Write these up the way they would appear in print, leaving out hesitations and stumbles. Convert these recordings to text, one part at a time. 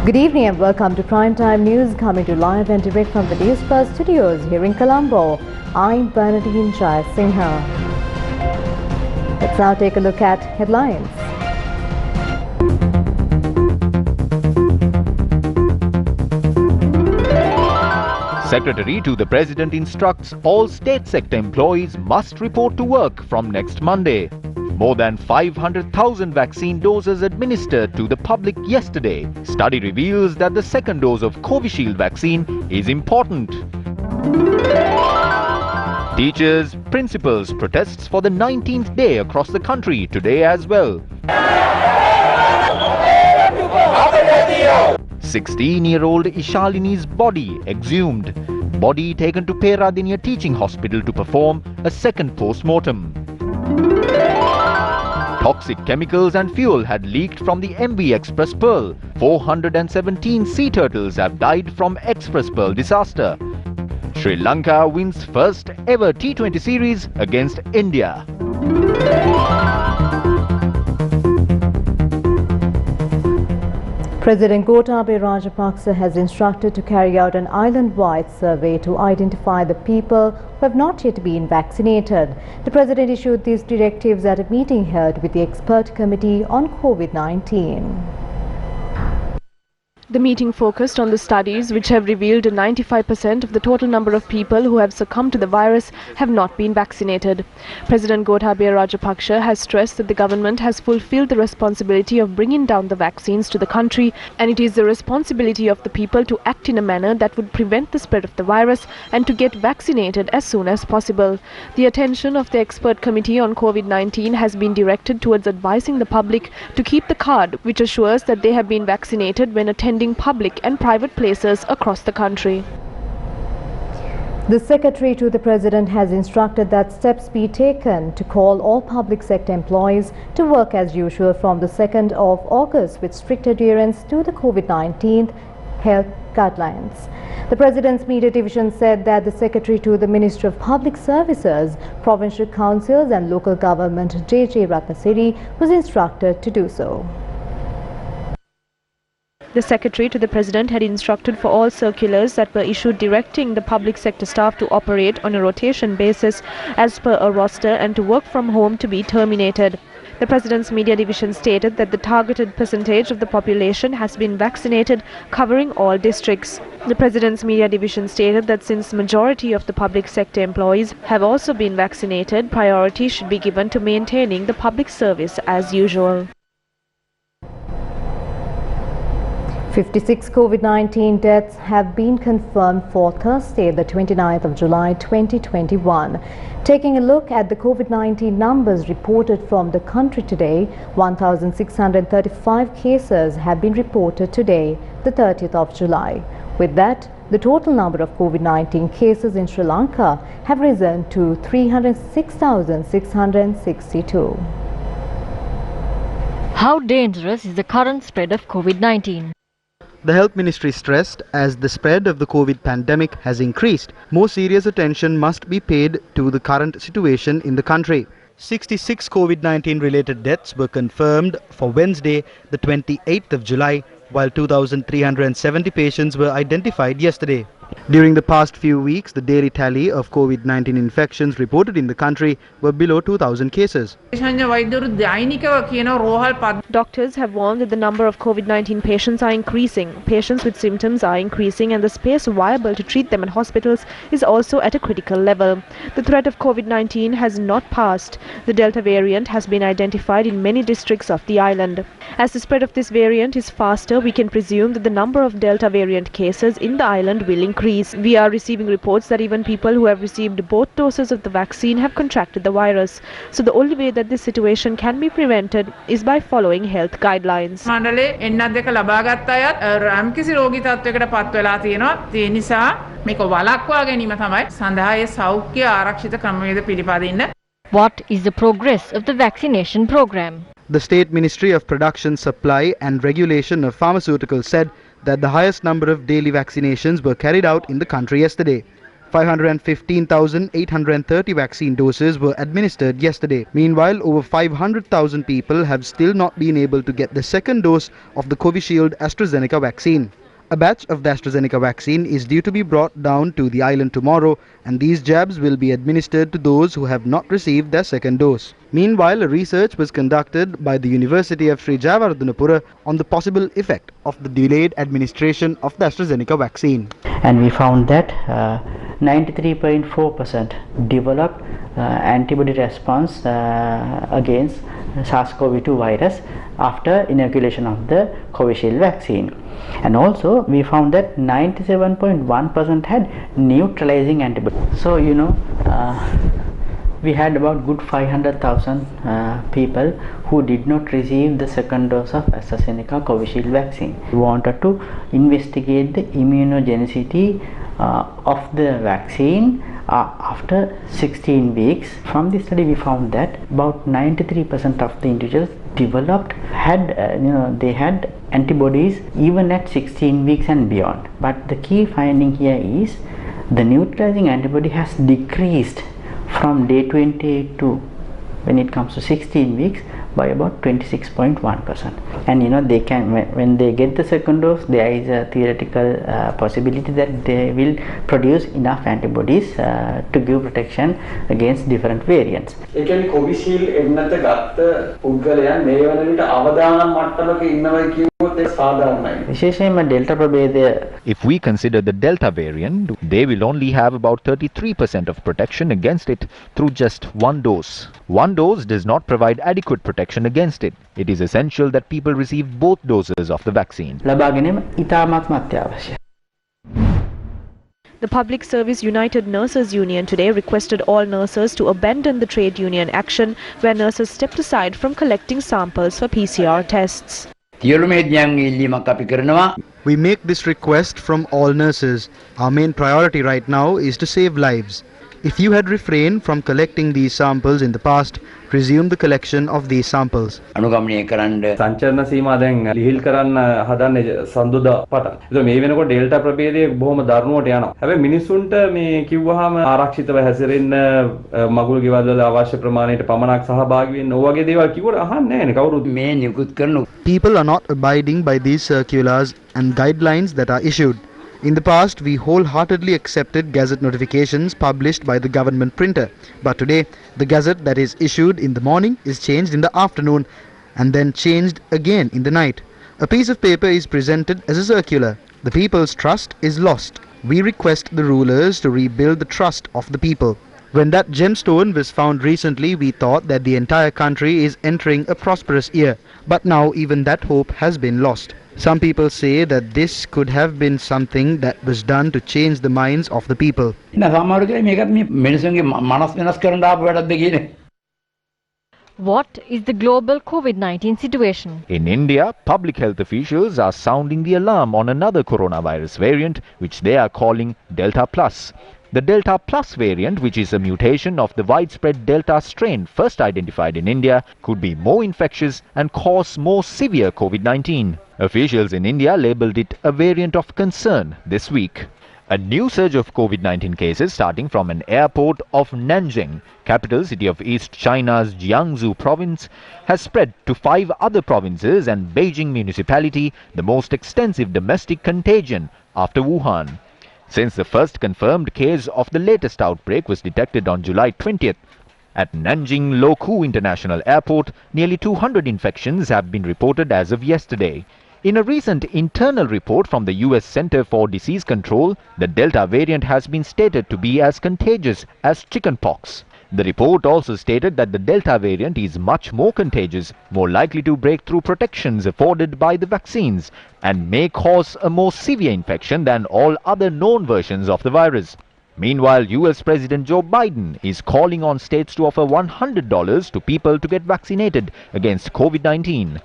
Good evening and welcome to Primetime News, coming to live and direct from the Newsfirst studios here in Colombo. I'm Bernadine Jayasinghe. Let's now take a look at headlines. Secretary to the President instructs all state sector employees must report to work from next Monday. More than 500,000 vaccine doses administered to the public yesterday. Study reveals that the second dose of Covishield vaccine is important. Teachers, principals protests for the 19th day across the country today as well. 16-year-old Ishalini's body exhumed. Body taken to Peradeniya Teaching Hospital to perform a second post-mortem. Toxic chemicals and fuel had leaked from the MV Express Pearl. 417 sea turtles have died from Express Pearl disaster. Sri Lanka wins first ever T20 series against India. President Gotabaya Rajapaksa has instructed to carry out an island-wide survey to identify the people who have not yet been vaccinated. The President issued these directives at a meeting held with the expert committee on COVID-19. The meeting focused on the studies which have revealed 95% of the total number of people who have succumbed to the virus have not been vaccinated. President Gotabaya Rajapaksa has stressed that the government has fulfilled the responsibility of bringing down the vaccines to the country, and it is the responsibility of the people to act in a manner that would prevent the spread of the virus and to get vaccinated as soon as possible. The attention of the expert committee on COVID-19 has been directed towards advising the public to keep the card which assures that they have been vaccinated when attending public and private places across the country. The Secretary to the President has instructed that steps be taken to call all public sector employees to work as usual from the 2nd of August with strict adherence to the COVID-19 health guidelines. The President's Media Division said that the Secretary to the Ministry of Public Services, Provincial Councils and Local Government J.J. Ratnasiri was instructed to do so. The Secretary to the President had instructed for all circulars that were issued directing the public sector staff to operate on a rotation basis as per a roster and to work from home to be terminated. The President's Media Division stated that the targeted percentage of the population has been vaccinated, covering all districts. The President's Media Division stated that since majority of the public sector employees have also been vaccinated, priority should be given to maintaining the public service as usual. 56 COVID-19 deaths have been confirmed for Thursday, the 29th of July 2021. Taking a look at the COVID-19 numbers reported from the country today, 1,635 cases have been reported today, the 30th of July. With that, the total number of COVID-19 cases in Sri Lanka have risen to 306,662. How dangerous is the current spread of COVID-19? The Health Ministry stressed as the spread of the COVID pandemic has increased, more serious attention must be paid to the current situation in the country. 66 COVID-19 related deaths were confirmed for Wednesday, the 28th of July, while 2,370 patients were identified yesterday. During the past few weeks, the daily tally of COVID-19 infections reported in the country were below 2,000 cases. Doctors have warned that the number of COVID-19 patients are increasing. Patients with symptoms are increasing and the space viable to treat them in hospitals is also at a critical level. The threat of COVID-19 has not passed. The Delta variant has been identified in many districts of the island. As the spread of this variant is faster, we can presume that the number of Delta variant cases in the island will increase. We are receiving reports that even people who have received both doses of the vaccine have contracted the virus. So the only way that this situation can be prevented is by following health guidelines. What is the progress of the vaccination program? The State Ministry of Production, Supply and Regulation of Pharmaceuticals said that the highest number of daily vaccinations were carried out in the country yesterday. 515,830 vaccine doses were administered yesterday. Meanwhile, over 500,000 people have still not been able to get the second dose of the Covishield AstraZeneca vaccine. A batch of the AstraZeneca vaccine is due to be brought down to the island tomorrow, and these jabs will be administered to those who have not received their second dose. Meanwhile, a research was conducted by the University of Sri Jayawardhanapura on the possible effect of the delayed administration of the AstraZeneca vaccine. And we found that 93.4% developed antibody response against SARS-CoV-2 virus after inoculation of the Covishield vaccine. And also we found that 97.1% had neutralizing antibody. So we had about good 500,000 people who did not receive the second dose of AstraZeneca Covishield vaccine. We wanted to investigate the immunogenicity of the vaccine after 16 weeks. From this study we found that about 93% of the individuals developed they had antibodies even at 16 weeks and beyond. But the key finding here is the neutralizing antibody has decreased from day 28 to when it comes to 16 weeks by about 26.1%. And they can, when they get the second dose, there is a theoretical possibility that they will produce enough antibodies to give protection against different variants. Covishield එන්නත ගත්ත පුද්ගලයන් මේ වන විට අවදානම් මට්ටමක ඉන්නවා කිව්වොත් ඒක සාධාරණයි. විශේෂයෙන්ම delta ප්‍රභේදය. If we consider the Delta variant, they will only have about 33% of protection against it through just one dose. One dose does not provide adequate protection against it. It is essential that people receive both doses of the vaccine. ලබා ගැනීම ඉතාමත්ම අත්‍යවශ්‍යයි. The Public Service United Nurses Union today requested all nurses to abandon the trade union action where nurses stepped aside from collecting samples for PCR tests. We make this request from all nurses. Our main priority right now is to save lives. If you had refrained from collecting these samples in the past, resume the collection of these samples. සංචරණ සීමා දැන් ලිහිල් කරන්න හදන්නේ සඳුදා පටන්. ඒක මේ වෙනකොට delta ප්‍රභේදයේ බොහොම දරුණුවට යනවා. හැබැයි මිනිසුන්ට මේ කිව්වහම ආරක්ෂිතව හැසිරෙන්න මගුල් ගෙවල් වල අවශ්‍ය ප්‍රමාණයට පමණක් සහභාගී වෙන්න ඕ වගේ දේවල් කිව්වට අහන්නේ නැහැ නේ කවුරුත්. මේ නිකුත් කරන People are not abiding by these circulars and guidelines that are issued. In the past, we wholeheartedly accepted gazette notifications published by the government printer. But today, the gazette that is issued in the morning is changed in the afternoon and then changed again in the night. A piece of paper is presented as a circular. The people's trust is lost. We request the rulers to rebuild the trust of the people. When that gemstone was found recently, we thought that the entire country is entering a prosperous year. But now even that hope has been lost. Some people say that this could have been something that was done to change the minds of the people. What is the global COVID-19 situation? In India, public health officials are sounding the alarm on another coronavirus variant, which they are calling Delta Plus. The Delta Plus variant, which is a mutation of the widespread Delta strain first identified in India, could be more infectious and cause more severe COVID-19. Officials in India labelled it a variant of concern this week. A new surge of COVID-19 cases starting from an airport of Nanjing, capital city of East China's Jiangsu province, has spread to 5 other provinces and Beijing municipality, the most extensive domestic contagion after Wuhan. Since the first confirmed case of the latest outbreak was detected on July 20th, at Nanjing Loku International Airport, nearly 200 infections have been reported as of yesterday. In a recent internal report from the US Center for Disease Control, the Delta variant has been stated to be as contagious as chickenpox. The report also stated that the Delta variant is much more contagious, more likely to break through protections afforded by the vaccines, and may cause a more severe infection than all other known versions of the virus. Meanwhile, US President Joe Biden is calling on states to offer $100 to people to get vaccinated against COVID-19.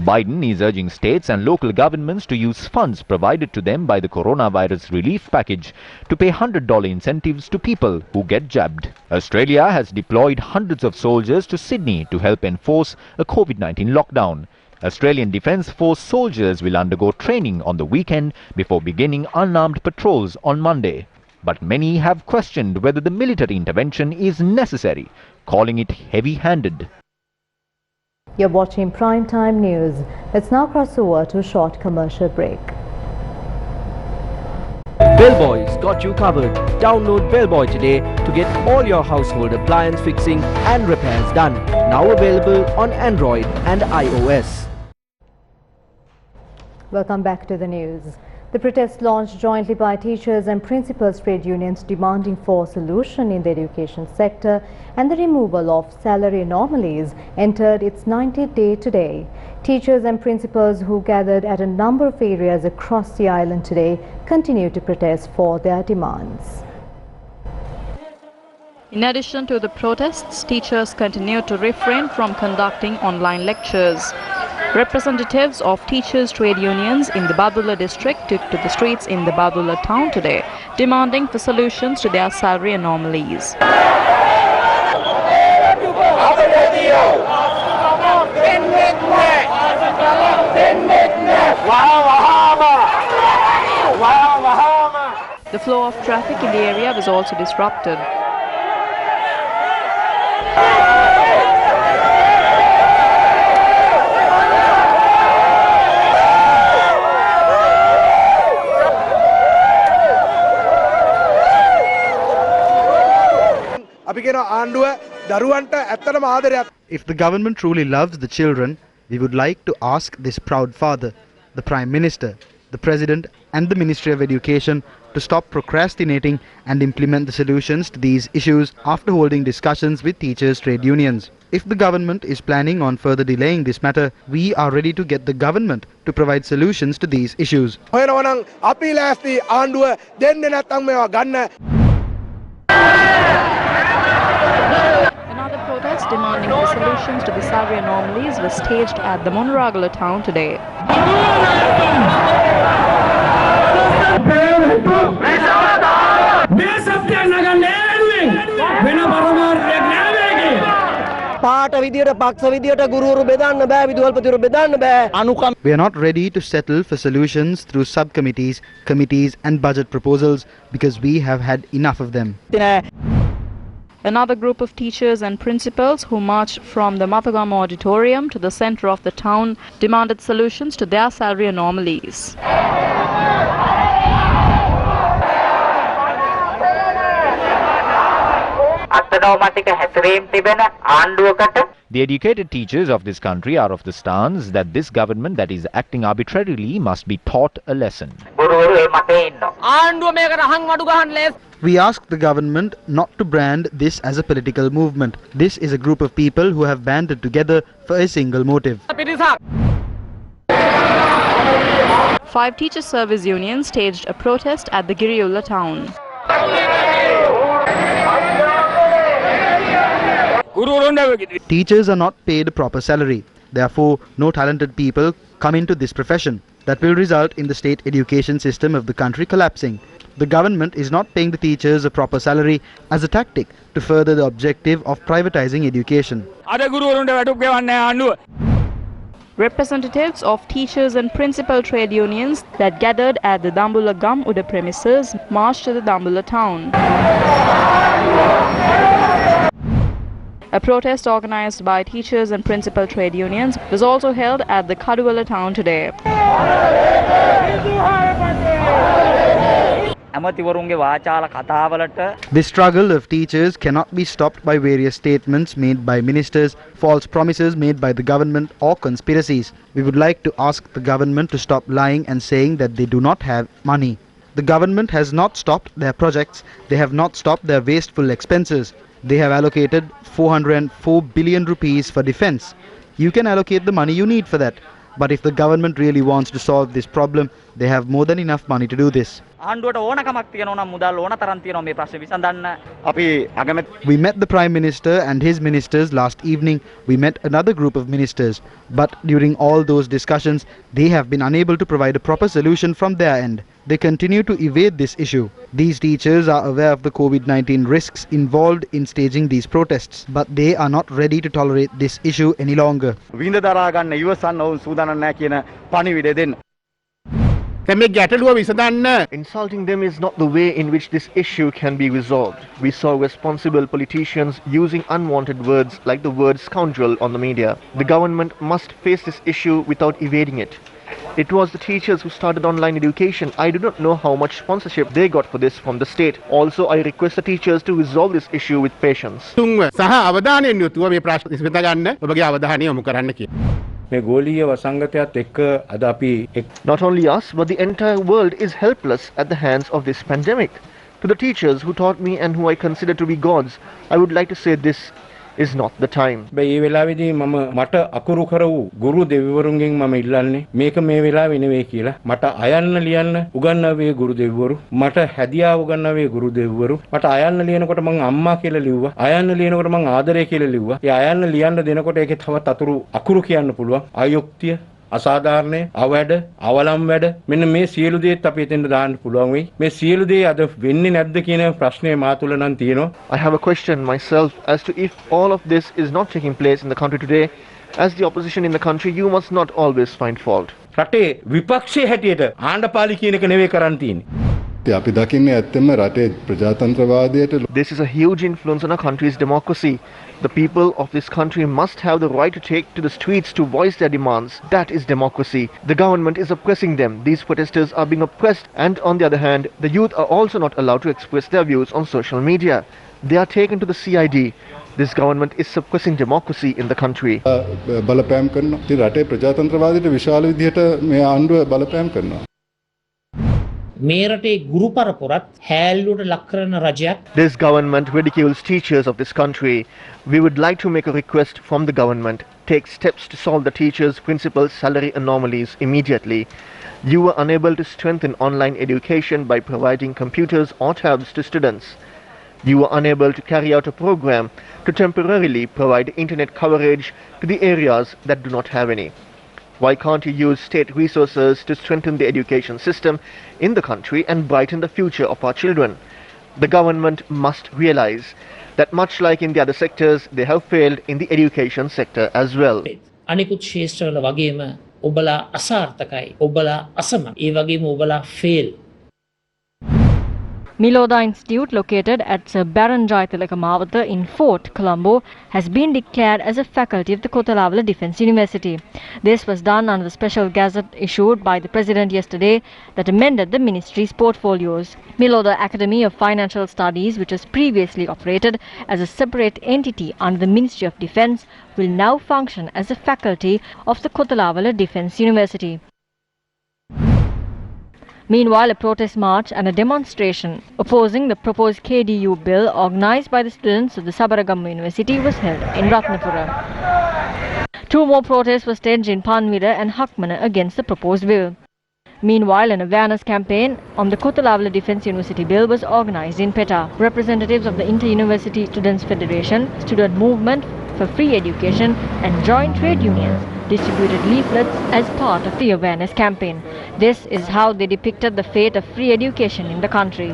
Biden is urging states and local governments to use funds provided to them by the coronavirus relief package to pay $100 incentives to people who get jabbed. Australia has deployed hundreds of soldiers to Sydney to help enforce a COVID-19 lockdown. Australian Defence Force soldiers will undergo training on the weekend before beginning unarmed patrols on Monday. But many have questioned whether the military intervention is necessary, calling it heavy-handed. You're watching Primetime News. Let's now cross over to a short commercial break. Bellboy's got you covered. Download Bellboy today to get all your household appliance fixing and repairs done. Now available on Android and iOS. Welcome back to the news. The protest launched jointly by teachers and principals trade unions demanding for a solution in the education sector and the removal of salary anomalies entered its 90th day today. Teachers and principals who gathered at a number of areas across the island today continue to protest for their demands. In addition to the protests, teachers continue to refrain from conducting online lectures. Representatives of teachers' trade unions in the Badulla district took to the streets in the Badulla town today, demanding for solutions to their salary anomalies. The flow of traffic in the area was also disrupted. If the government truly loves the children, we would like to ask this proud father, the Prime Minister, the President and the Ministry of Education to stop procrastinating and implement the solutions to these issues after holding discussions with teachers' trade unions. If the government is planning on further delaying this matter, we are ready to get the government to provide solutions to these issues. Another protest demanding the solutions to the salary anomalies was staged at the Monragala town today. We are not ready to settle for solutions through subcommittees, committees and budget proposals because we have had enough of them. Another group of teachers and principals who marched from the Mathagama auditorium to the center of the town demanded solutions to their salary anomalies. The educated teachers of this country are of the stance that this government that is acting arbitrarily must be taught a lesson. We ask the government not to brand this as a political movement. This is a group of people who have banded together for a single motive. 5 teacher service unions staged a protest at the Giriulla town. Teachers are not paid a proper salary. Therefore, no talented people come into this profession. That will result in the state education system of the country collapsing. The government is not paying the teachers a proper salary as a tactic to further the objective of privatizing education. Representatives of teachers and principal trade unions that gathered at the Dambulla Gum Uda premises marched to the Dambulla town. A protest organized by teachers and principal trade unions was also held at the Kaduwala town today. The struggle of teachers cannot be stopped by various statements made by ministers, false promises made by the government or conspiracies. We would like to ask the government to stop lying and saying that they do not have money. The government has not stopped their projects. They have not stopped their wasteful expenses. They have allocated 404 billion rupees for defense. You can allocate the money you need for that. But if the government really wants to solve this problem, they have more than enough money to do this. We met the Prime Minister and his ministers last evening. We met another group of ministers. But during all those discussions, they have been unable to provide a proper solution from their end. They continue to evade this issue. These teachers are aware of the COVID-19 risks involved in staging these protests, but they are not ready to tolerate this issue any longer. Insulting them is not the way in which this issue can be resolved. We saw responsible politicians using unwanted words like the word scoundrel on the media. The government must face this issue without evading it. It was the teachers who started online education. I do not know how much sponsorship they got for this from the state. Also, I request the teachers to resolve this issue with patience. Not only us, but the entire world is helpless at the hands of this pandemic. To the teachers who taught me and who I consider to be gods, I would like to say this is not the time. මේ වෙලාවේදී මම මට අකුරු කරවූ ගුරු දෙවිවරුන්ගෙන් මම ඉල්ලන්නේ මේක මේ වෙලාවේ නෙවෙයි කියලා. මට අයන්න ලියන්න උගන්වවේ ගුරු දෙවිවරු, මට හැදියාව උගන්වවේ ගුරු දෙවිවරු, මට අයන්න ලියනකොට මම අම්මා කියලා ලිව්වා. අයන්න ලියනකොට මම ආදරය කියලා ලිව්වා. ඒ අයන්න ලියන්න දෙනකොට ඒකේ තවත් අකුරු කියන්න පුළුවන්. අයුක්තිය, අසාධාරණය, අවැඩ, අවලම් වැඩ, මෙන්න මේ සියලු දේත් අපි එතෙන්ට දාන්න පුළුවන් වෙයි. මේ සියලු දේ අද වෙන්නේ නැද්ද කියන ප්‍රශ්නේ මා තුල නම් තියෙනවා. I have a question myself as to if all of this is not taking place in the country today. As the opposition in the country, you must not always find fault. රටේ විපක්ෂයේ හැටියට ආණ්ඩපාලි කියන එක නෙවෙයි කරන්න තියෙන්නේ. This is a huge influence on our country's democracy. The people of this country must have the right to take to the streets to voice their demands. That is democracy. The government is oppressing them. These protesters are being oppressed, and on the other hand, the youth are also not allowed to express their views on social media. They are taken to the CID. This government is suppressing democracy in the country. This government ridicules teachers of this country. We would like to make a request from the government. Take steps to solve the teachers' principal salary anomalies immediately. You were unable to strengthen online education by providing computers or tabs to students. You were unable to carry out a program to temporarily provide internet coverage to the areas that do not have any. Why can't you use state resources to strengthen the education system in the country and brighten the future of our children? The government must realize that much like in the other sectors, they have failed in the education sector as well. අනිකුත් ශේෂ්ත්‍රවල වගේම ඔබලා අසාර්ථකයි, ඔබලා අසම, ඒ වගේම ඔබලා fail. Miloda Institute, located at Sir Baranjai Tilakamawatha in Fort Colombo, has been declared as a faculty of the Kotalawala Defence University. This was done under the special gazette issued by the President yesterday that amended the ministry's portfolios. Miloda Academy of Financial Studies, which has previously operated as a separate entity under the Ministry of Defence, will now function as a faculty of the Kotalawala Defence University. Meanwhile, a protest march and a demonstration opposing the proposed KDU bill organised by the students of the Sabaragama University was held in Ratnapura. Two more protests were staged in Panvira and Hakmana against the proposed bill. Meanwhile, an awareness campaign on the Kotalawala Defence University bill was organised in Petta. Representatives of the Inter-University Students' Federation, Student Movement for Free Education and joint trade unions distributed leaflets as part of the awareness campaign. This is how they depicted the fate of free education in the country.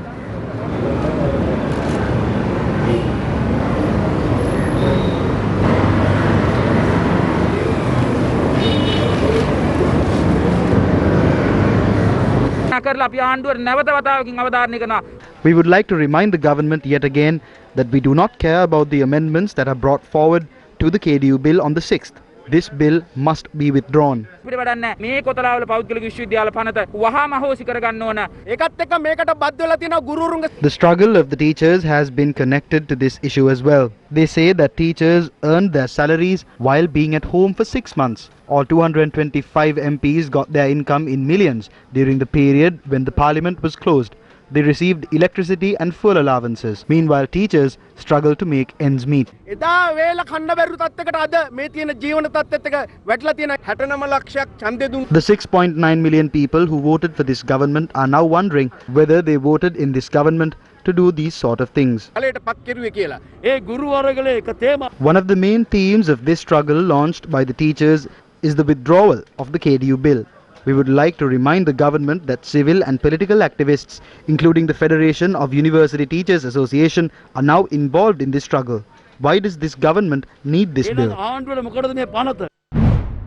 We would like to remind the government yet again that we do not care about the amendments that are brought forward to the KDU bill on the 6th. This bill must be withdrawn. The struggle of the teachers has been connected to this issue as well. They say that teachers earned their salaries while being at home for 6 months. All 225 MPs got their income in millions during the period when the parliament was closed. They received electricity and fuel allowances. Meanwhile, teachers struggle to make ends meet. The 6.9 million people who voted for this government are now wondering whether they voted in this government to do these sort of things. One of the main themes of this struggle launched by the teachers is the withdrawal of the KDU bill. We would like to remind the government that civil and political activists, including the Federation of University Teachers Association, are now involved in this struggle. Why does this government need this bill?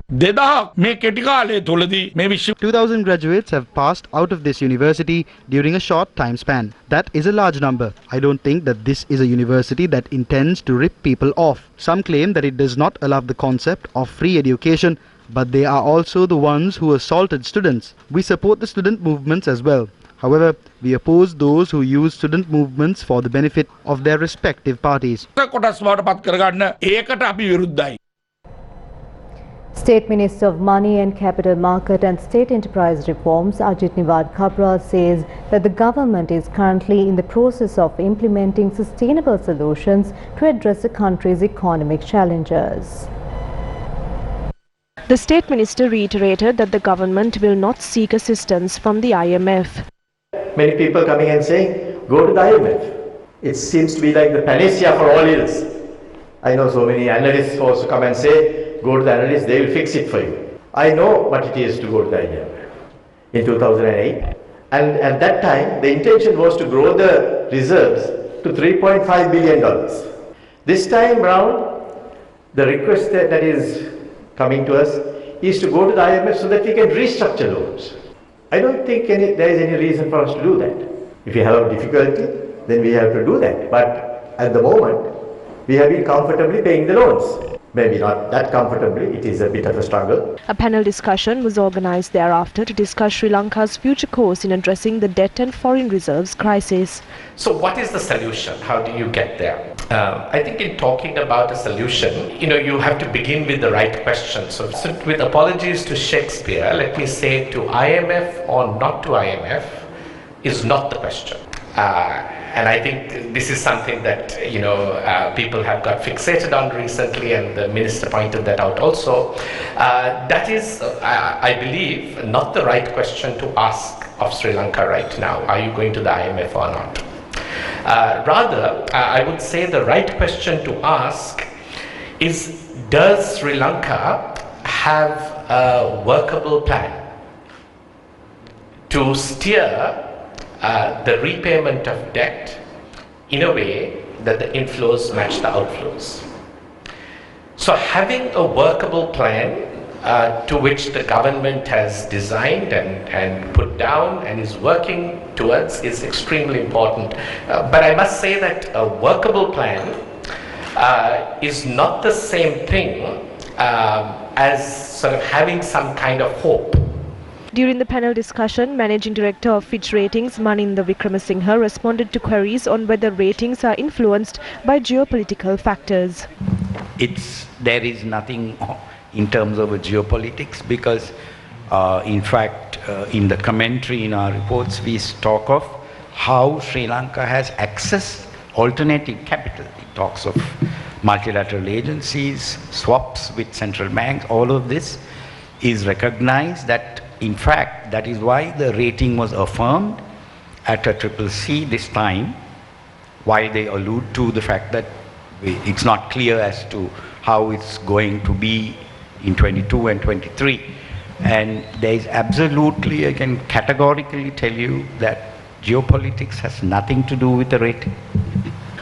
2,000 graduates have passed out of this university during a short time span. That is a large number. I don't think that this is a university that intends to rip people off. Some claim that it does not allow the concept of free education, but they are also the ones who assaulted students. We support the student movements as well. However, we oppose those who use student movements for the benefit of their respective parties. State Minister of Money and Capital Market and State Enterprise Reforms, Ajit Niwad Kabra, says that the government is currently in the process of implementing sustainable solutions to address the country's economic challenges. The State Minister reiterated that the government will not seek assistance from the IMF. Many people coming and saying, go to the IMF. It seems to be like the panacea for all ills. I know so many analysts also come and say, go to the analysts, they will fix it for you. I know what it is to go to the IMF in 2008. And at that time, the intention was to grow the reserves to $3.5 billion. This time round, the request that is coming to us is to go to the IMF so that we can restructure loans. I don't think there is any reason for us to do that. If we have a difficulty, then we have to do that. But at the moment, we have been comfortably paying the loans. Maybe not that comfortably, it is a bit of a struggle. A panel discussion was organized thereafter to discuss Sri Lanka's future course in addressing the debt and foreign reserves crisis. So what is the solution? How do you get there? I think in talking about a solution, you have to begin with the right question. So with apologies to Shakespeare, let me say to IMF or not to IMF is not the question. And I think this is something that people have got fixated on recently, and the minister pointed that out also. That is, I believe, not the right question to ask of Sri Lanka right now. Are you going to the IMF or not? Rather, I would say the right question to ask is, does Sri Lanka have a workable plan to steer the repayment of debt in a way that the inflows match the outflows? So having a workable plan to which the government has designed and put down and is working towards is extremely important. But I must say that a workable plan is not the same thing as sort of having some kind of hope. During the panel discussion, Managing Director of Fitch Ratings, Maninda Wickramasinghe, responded to queries on whether ratings are influenced by geopolitical factors. There is nothing in terms of geopolitics, because in fact in the commentary in our reports we talk of how Sri Lanka has accessed alternative capital. It talks of multilateral agencies, swaps with central banks. All of this is recognized that in fact that is why the rating was affirmed at a CCC this time, while they allude to the fact that it's not clear as to how it's going to be in 22 and 23. And there is absolutely, I can categorically tell you that geopolitics has nothing to do with the rating.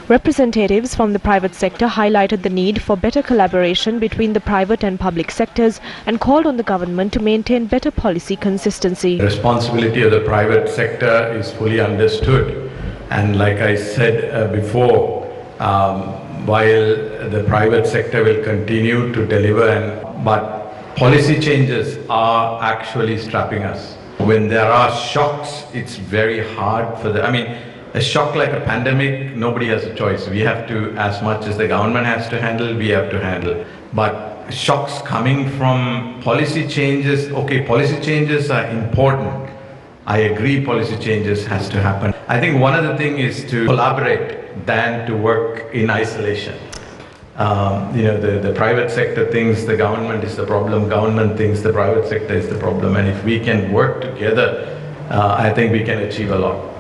Representatives from the private sector highlighted the need for better collaboration between the private and public sectors and called on the government to maintain better policy consistency. The responsibility of the private sector is fully understood, and like I said before, while the private sector will continue to deliver, but policy changes are actually strapping us. When there are shocks, it's very hard for a shock like a pandemic, nobody has a choice. We have to, as much as the government has to handle, we have to handle. But shocks coming from policy changes, okay, policy changes are important. I agree policy changes has to happen. I think one of the things is to collaborate than to work in isolation. The private sector thinks the government is the problem, government thinks the private sector is the problem, and if we can work together, I think we can achieve a lot.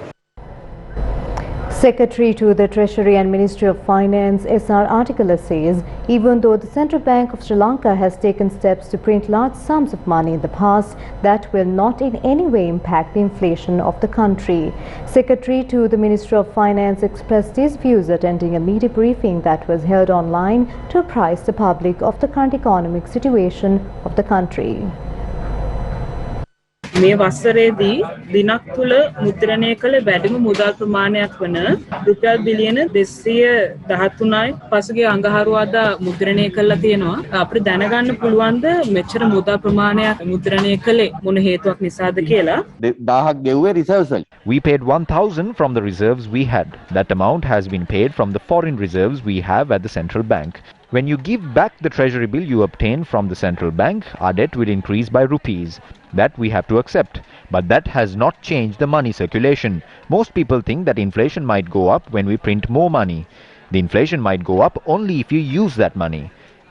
Secretary to the Treasury and Ministry of Finance S.R. Artikala says even though the Central Bank of Sri Lanka has taken steps to print large sums of money in the past, that will not in any way impact the inflation of the country. Secretary to the Ministry of Finance expressed his views attending a media briefing that was held online to apprise the public of the current economic situation of the country. මේ වසරේදී දිනක් තුල මුද්‍රණය කළ වැඩිම මුදල් ප්‍රමාණයක් වන රුපියල් බිලියන 213යි පසුගිය අඟහරුවාදා මුද්‍රණය කළා තියෙනවා. අපිට දැනගන්න පුළුවන්ද මෙච්චර මුදල් ප්‍රමාණයක් මුද්‍රණය කළේ මොන හේතුවක් නිසාද කියලා? 1000ක් ගෙව්වේ reserves වලින්. We paid 1000 from the reserves we had. That amount has been paid from the foreign reserves we have at the central bank. When you give back the treasury bill you obtain from the central bank, our debt will increase by rupees. That we have to accept. But that has not changed the money circulation. Most people think that inflation might go up when we print more money. The inflation might go up only if you use that money.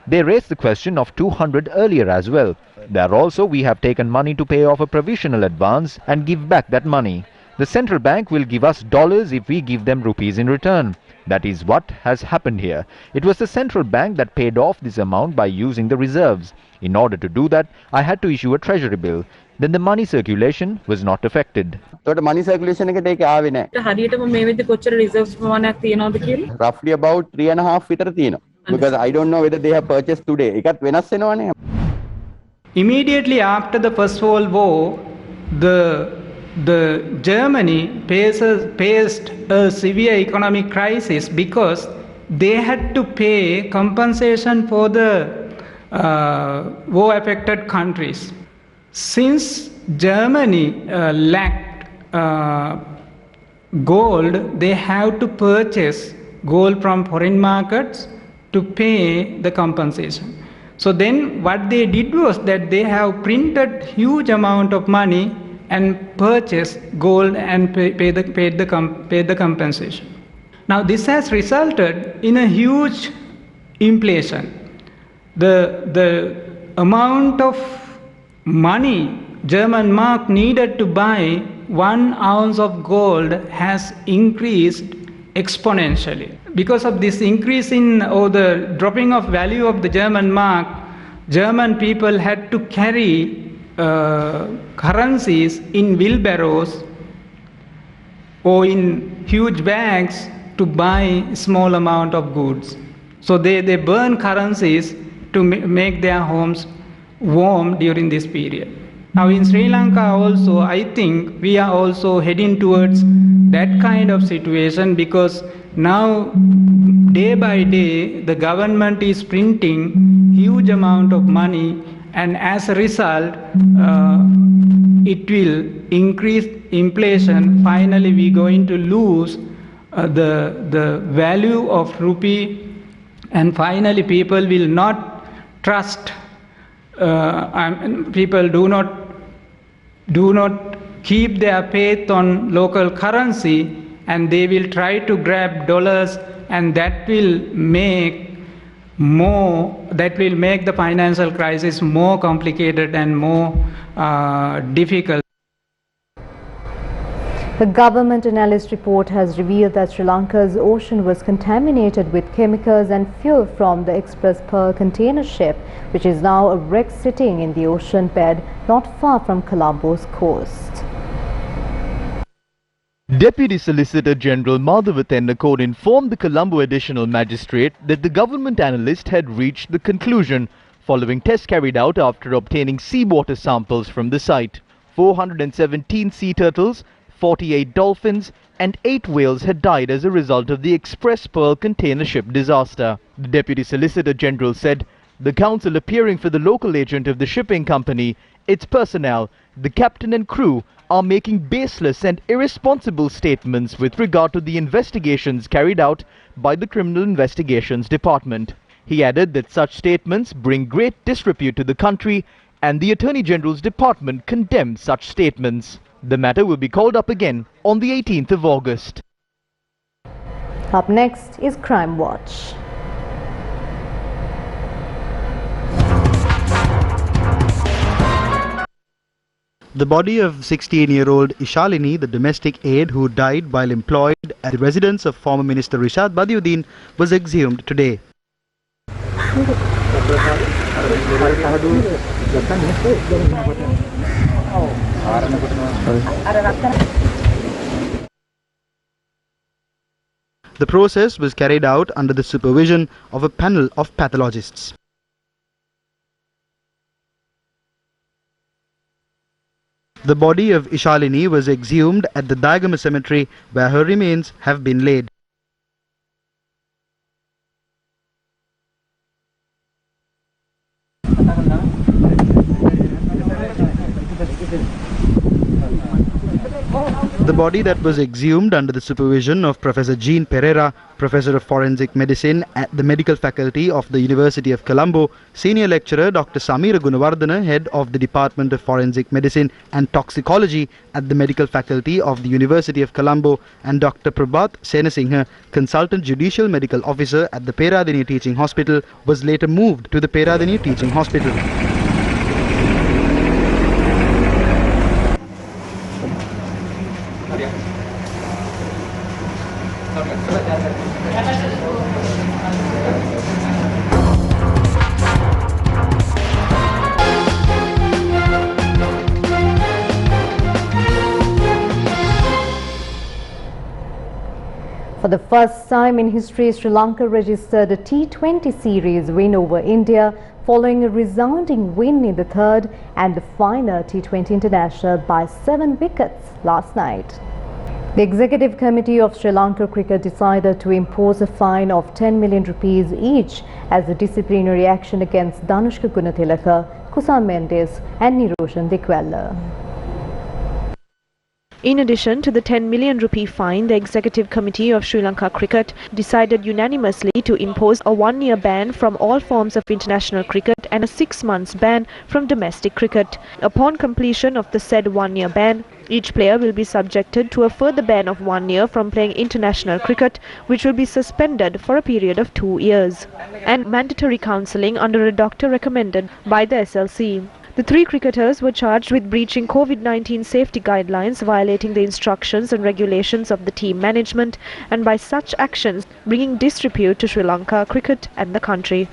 They raised the question of 200 earlier as well. There also we have taken money to pay off a provisional advance and give back that money. The central bank will give us dollars if we give them rupees in return. That is what has happened here. It was the central bank that paid off this amount by using the reserves. In order to do that, I had to issue a treasury bill. Then the money circulation was not affected. So the money circulation එකට ඒක ආවේ නැහැ. හරියටම මේ විදිහට කොච්චර reserves ප්‍රමාණයක් තියෙනවද කියලා? Roughly about 3.5 විතර තියෙනවා. Because I don't know whether they have purchased today. ඒකත් වෙනස් වෙනවනේ. Immediately after the First World War, the Germany faced a severe economic crisis because they had to pay compensation for the war-affected countries. Since Germany lacked gold, they have to purchase gold from foreign markets to pay the compensation. So then what they did was that they have printed huge amount of money and purchased gold and paid the compensation. Now this has resulted in a huge inflation. The amount of money German mark needed to buy 1 ounce of gold has increased exponentially. Because of this increase in or the dropping of value of the German mark, German people had to carry currencies in wheelbarrows or in huge bags to buy small amount of goods. So they burn currencies to make their homes warm during this period. Now in Sri Lanka also, I think we are also heading towards that kind of situation because now day by day the government is printing huge amount of money and as a result it will increase inflation. Finally we are going to lose the value of rupee and finally people will not trust, people do not keep their faith on local currency and they will try to grab dollars and that will make the financial crisis more complicated and more difficult. The government analyst report has revealed that Sri Lanka's ocean was contaminated with chemicals and fuel from the Express Pearl container ship, which is now a wreck sitting in the ocean bed not far from Colombo's coast. Deputy Solicitor General Madhav Tennakode informed the Colombo Additional Magistrate that the government analyst had reached the conclusion following tests carried out after obtaining seawater samples from the site. 417 sea turtles, 48 dolphins and 8 whales had died as a result of the Express Pearl container ship disaster. The Deputy Solicitor General said the counsel appearing for the local agent of the shipping company, its personnel, the captain and crew are making baseless and irresponsible statements with regard to the investigations carried out by the Criminal Investigations Department. He added that such statements bring great disrepute to the country and the Attorney General's Department condemns such statements. The matter will be called up again on the 18th of August. Up next is Crime Watch. The body of 16-year-old Ishalini, the domestic aide who died while employed at the residence of former Minister Rishad Badiuddin, was exhumed today. The process was carried out under the supervision of a panel of pathologists. The body of Ishalini was exhumed at the Diagama cemetery where her remains have been laid. The body that was exhumed under the supervision of Professor Jean Pereira, Professor of Forensic Medicine at the Medical Faculty of the University of Colombo, Senior Lecturer Dr. Samira Gunawardana, Head of the Department of Forensic Medicine and Toxicology at the Medical Faculty of the University of Colombo, and Dr. Prabhat Senasinghe, Consultant Judicial Medical Officer at the Peradeniya Teaching Hospital, was later moved to the Peradeniya Teaching Hospital. For the first time in history, Sri Lanka registered a T20 series win over India following a resounding win in the third and the final T20 International by 7 wickets last night. The Executive Committee of Sri Lanka Cricket decided to impose a fine of 10 million rupees each as a disciplinary action against Danushka Gunatilaka, Kusal Mendes and Niroshan Dikwella. In addition to the 10 million rupee fine, the Executive Committee of Sri Lanka Cricket decided unanimously to impose a 1-year ban from all forms of international cricket and a 6-month ban from domestic cricket. Upon completion of the said 1-year ban, each player will be subjected to a further ban of 1 year from playing international cricket, which will be suspended for a period of 2 years, and mandatory counselling under a doctor recommended by the SLC. The 3 cricketers were charged with breaching COVID-19 safety guidelines, violating the instructions and regulations of the team management, and by such actions bringing disrepute to Sri Lanka cricket and the country.